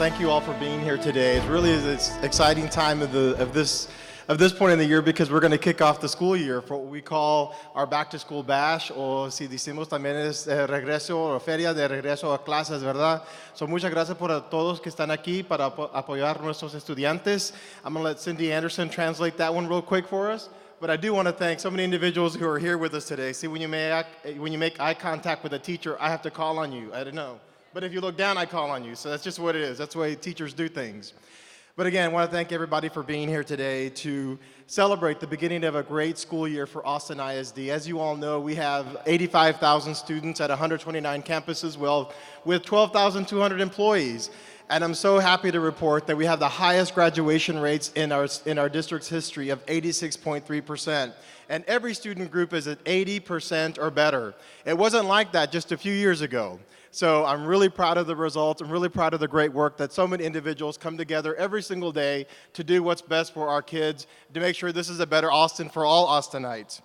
thank you all for being here today. It really is an exciting time of this point in the year because we're going to kick off the school year for what we call our Back to School Bash, o si decimos también es regreso o feria de regreso a clases, ¿verdad? So muchas gracias por a todos que están aquí para apoyar a nuestros estudiantes. I'm going to let Cindy Anderson translate that one real quick for us. But I do want to thank so many individuals who are here with us today. See, when you make eye contact with a teacher, I have to call on you. I don't know. But if you look down, I call on you. So that's just what it is. That's the way teachers do things. But again, I want to thank everybody for being here today to celebrate the beginning of a great school year for Austin ISD. As you all know, we have 85,000 students at 129 campuses, with 12,200 employees. And I'm so happy to report that we have the highest graduation rates in our district's history of 86.3%. And every student group is at 80% or better. It wasn't like that just a few years ago. So I'm really proud of the results. I'm really proud of the great work that so many individuals come together every single day to do what's best for our kids, to make sure this is a better Austin for all Austinites.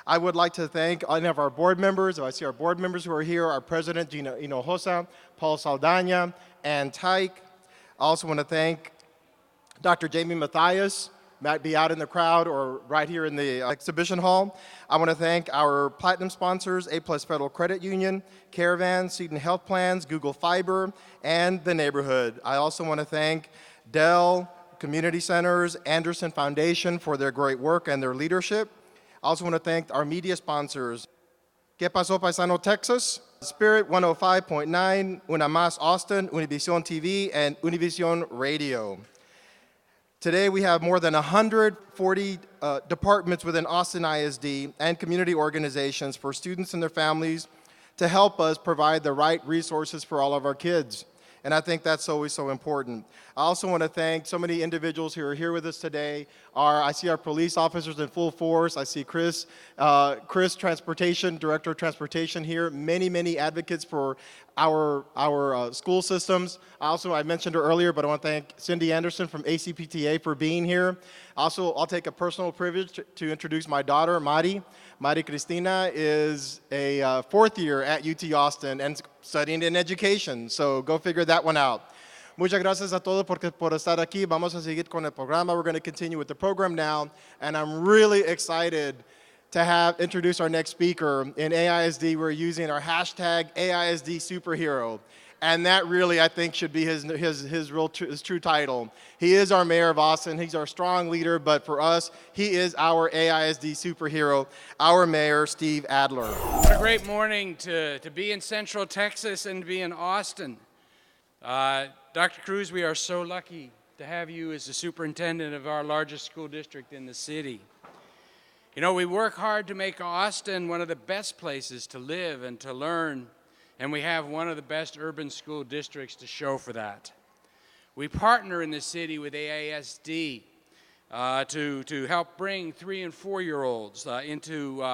I would like to thank any of our board members. I see our board members who are here, our president, Gina Hinojosa, Paul Saldana, and Tyke. I also want to thank Dr. Jamie Mathias, might be out in the crowd or right here in the exhibition hall. I want to thank our platinum sponsors, A+ Federal Credit Union, Caravan, Seton Health Plans, Google Fiber, and the neighborhood. I also want to thank Dell Community Centers, Anderson Foundation for their great work and their leadership. I also want to thank our media sponsors, ¿Qué pasó Paisano Texas? Spirit 105.9, Una Más Austin, Univision TV, and Univision Radio. Today we have more than 140 departments within Austin ISD and community organizations for students and their families to help us provide the right resources for all of our kids. And I think that's always so important. I also want to thank so many individuals who are here with us today. I see our police officers in full force. I see Chris, Transportation, Director of Transportation here. Many advocates for our school systems. I mentioned her earlier, but I want to thank Cindy Anderson from ACPTA for being here. Also, I'll take a personal privilege to introduce my daughter, Mari. Mari Cristina is a fourth year at UT Austin and studying in education, so go figure that one out. Muchas gracias a todos por estar aquí. Vamos a seguir con el programa. We're going to continue with the program now, and I'm really excited to introduce our next speaker. In AISD, we're using our hashtag AISD Superhero. And that really, I think, should be his true title. He is our mayor of Austin. He's our strong leader, but for us, he is our AISD superhero, our mayor, Steve Adler. What a great morning to be in Central Texas and to be in Austin. Dr. Cruz, we are so lucky to have you as the superintendent of our largest school district in the city. You know, we work hard to make Austin one of the best places to live and to learn, and we have one of the best urban school districts to show for that. We partner in the city with AISD to help bring 3- and 4-year-olds into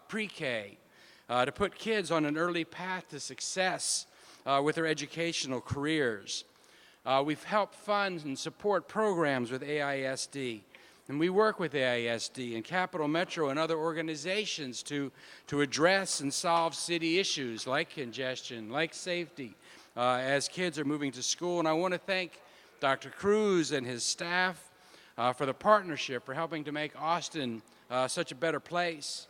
pre-K, to put kids on an early path to success with their educational careers. We've helped fund and support programs with AISD. And we work with AISD and Capital Metro and other organizations to address and solve city issues like congestion, like safety, as kids are moving to school. And I want to thank Dr. Cruz and his staff for the partnership, for helping to make Austin such a better place.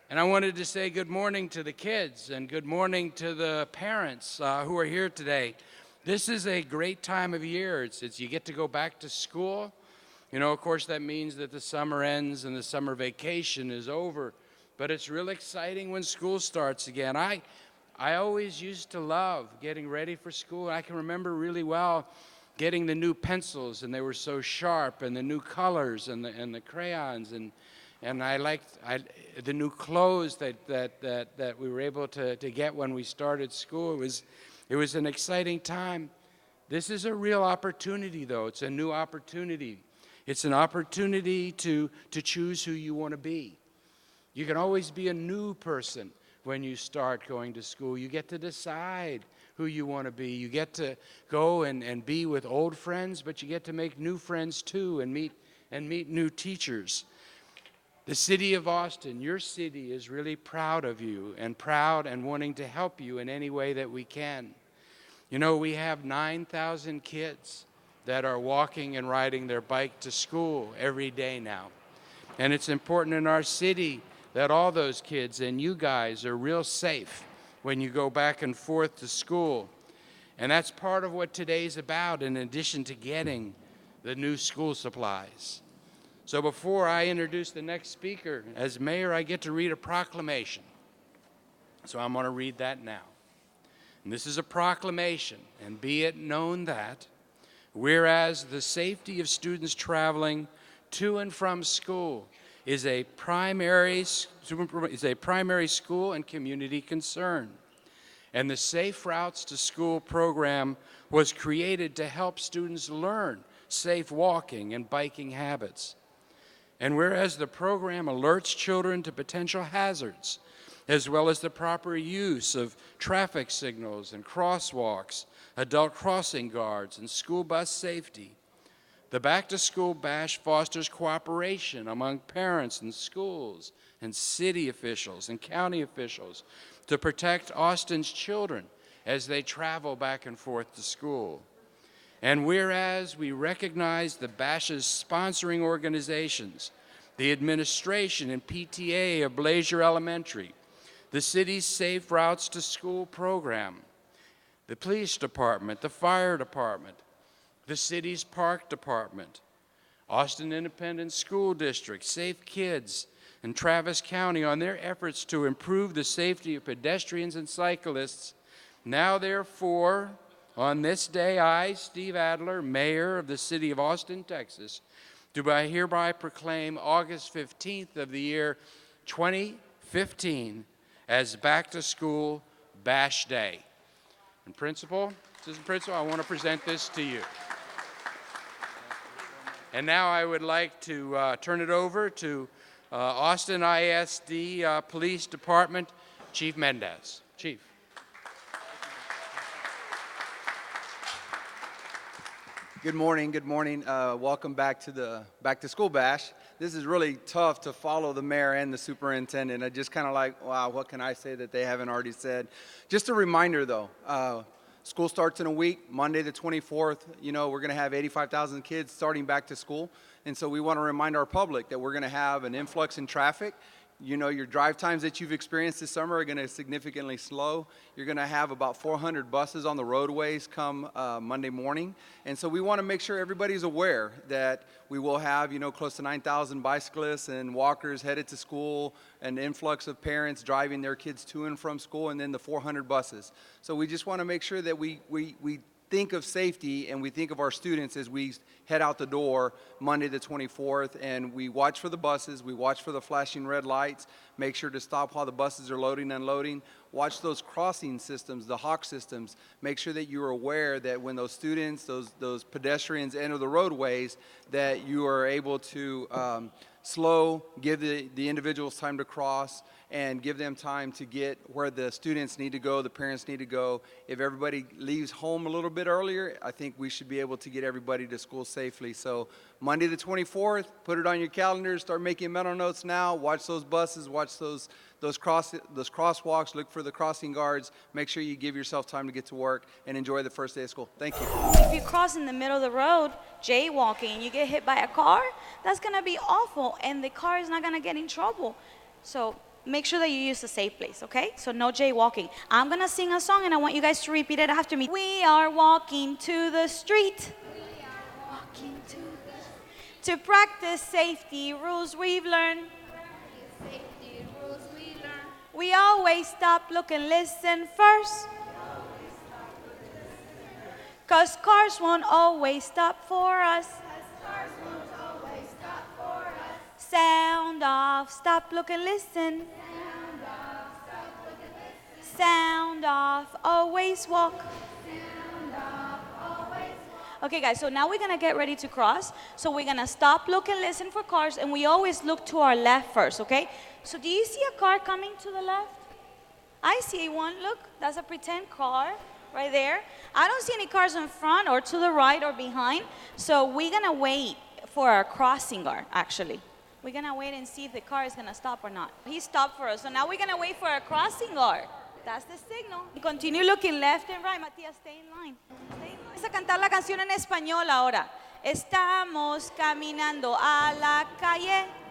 And I wanted to say good morning to the kids and good morning to the parents who are here today. This is a great time of year. It's you get to go back to school. You know, of course, that means that the summer ends and the summer vacation is over. But it's real exciting when school starts again. I always used to love getting ready for school. I can remember really well getting the new pencils, and they were so sharp, and the new colors and the crayons, and I liked the new clothes that we were able to get when we started school. It was an exciting time. This is a real opportunity, though. It's a new opportunity. It's an opportunity to choose who you want to be. You can always be a new person when you start going to school. You get to decide who you want to be. You get to go and be with old friends, but you get to make new friends too and meet new teachers. The city of Austin, your city, is really proud of you and proud and wanting to help you in any way that we can. You know, we have 9,000 kids that are walking and riding their bike to school every day now. And it's important in our city that all those kids and you guys are real safe when you go back and forth to school. And that's part of what today's about, in addition to getting the new school supplies. So before I introduce the next speaker, as mayor, I get to read a proclamation. So I'm going to read that now. And this is a proclamation, and be it known that, whereas the safety of students traveling to and from school is a primary school and community concern, and the Safe Routes to School program was created to help students learn safe walking and biking habits. And whereas the program alerts children to potential hazards, as well as the proper use of traffic signals and crosswalks, adult crossing guards, and school bus safety, the Back to School Bash fosters cooperation among parents and schools and city officials and county officials to protect Austin's children as they travel back and forth to school. And whereas we recognize the Bash's sponsoring organizations, the administration and PTA of Blazier Elementary, the city's Safe Routes to School program, the police department, the fire department, the city's park department, Austin Independent School District, Safe Kids, and Travis County on their efforts to improve the safety of pedestrians and cyclists. Now, therefore, on this day, I, Steve Adler, Mayor of the City of Austin, Texas, do I hereby proclaim August 15th of the year 2015 as Back to School Bash Day. And Assistant Principal, I want to present this to you. And now I would like to turn it over to Austin ISD Police Department Chief Mendez. Chief. Good morning. Welcome back to the Back to School Bash. This is really tough to follow the mayor and the superintendent. I just kind of like, wow, what can I say that they haven't already said? Just a reminder though, school starts in a week, Monday the 24th. You know, we're going to have 85,000 kids starting back to school. And so we want to remind our public that we're going to have an influx in traffic. You know, your drive times that you've experienced this summer are going to significantly slow. You're going to have about 400 buses on the roadways come Monday morning. And so we want to make sure everybody's aware that we will have, you know, close to 9,000 bicyclists and walkers headed to school, an influx of parents driving their kids to and from school, and then the 400 buses. So we just want to make sure that we think of safety and we think of our students as we head out the door Monday the 24th, and we watch for the buses, we watch for the flashing red lights, make sure to stop while the buses are loading and unloading, watch those crossing systems, the Hawk systems, make sure that you are aware that when those students, those pedestrians enter the roadways, that you are able to slow, give the individuals time to cross, and give them time to get where the students need to go, the parents need to go. If everybody leaves home a little bit earlier, I think we should be able to get everybody to school safely. So Monday the 24th, put it on your calendars, start making mental notes now, watch those buses, watch those crosswalks, look for the crossing guards, make sure you give yourself time to get to work, and enjoy the first day of school. Thank you. If you cross in the middle of the road, jaywalking, and you get hit by a car, that's gonna be awful, and the car is not gonna get in trouble. So make sure that you use a safe place, okay? So no jaywalking. I'm gonna sing a song and I want you guys to repeat it after me. We are walking to the street. We are walking to the street. To practice safety rules we've learned. Safety rules we learn. We always stop, look, and listen first. 'Cause cars won't always stop for us. Sound off, stop, look, and listen. Sound off, stop, look, and listen. Sound off, always walk. Sound off, always walk. Okay, guys, so now we're gonna get ready to cross. So we're gonna stop, look, and listen for cars, and we always look to our left first, okay? So do you see a car coming to the left? I see one, look, that's a pretend car right there. I don't see any cars in front or to the right or behind, so we're gonna wait for our crossing guard, actually. We're gonna wait and see if the car is gonna stop or not. He stopped for us, so now we're gonna wait for our crossing guard. That's the signal. Continue looking left and right. Matías, stay in line. Stay in line. Vamos a cantar la canción en español ahora. Estamos caminando a la calle.